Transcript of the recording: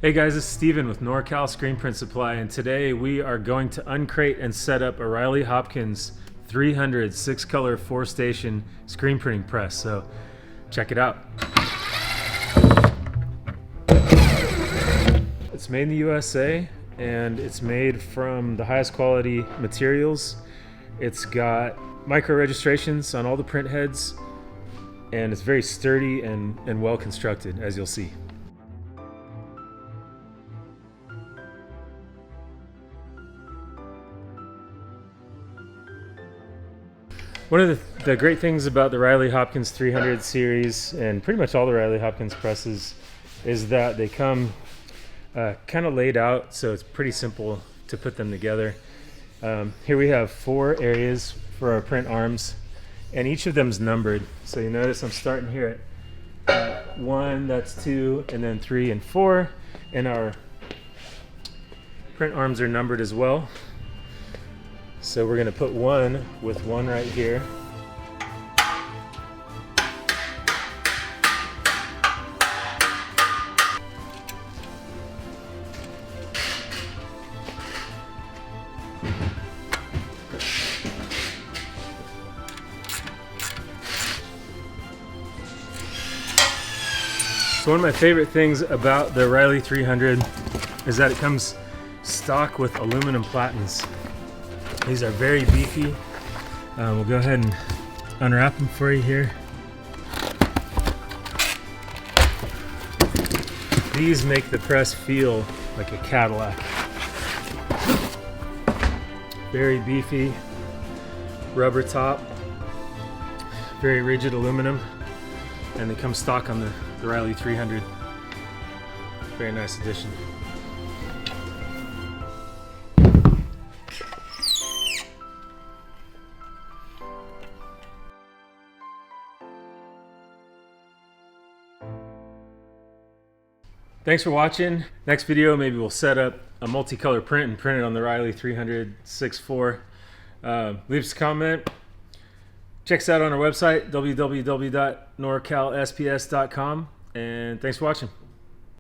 Hey guys, it's Steven with NorCal Screen Print Supply, and today we are going to uncrate and set up a Riley Hopkins 300 6-color 4-station screen printing press. So check it out. It's made in the USA and it's made from the highest quality materials. It's got micro registrations on all the print heads and it's very sturdy and well constructed, as you'll see. One of the great things about the Riley Hopkins 300 series, and pretty much all the Riley Hopkins presses, is that they come kind of laid out, so it's pretty simple to put them together. Here we have 4 areas for our print arms, and each of them is numbered. So you notice I'm starting here at 1, that's 2, and then 3 and 4, and our print arms are numbered as well. So we're going to put 1 with 1 right here. So one of my favorite things about the Riley 300 is that it comes stock with aluminum platens. These are very beefy. We'll go ahead and unwrap them for you here. These make the press feel like a Cadillac. Very beefy, rubber top, very rigid aluminum, and they come stock on the Riley 300. Very nice addition. Thanks for watching. Next video, maybe we'll set up a multicolor print and print it on the Riley 300 6.4. Leave us a comment. Check us out on our website, www.norcalsps.com. And thanks for watching.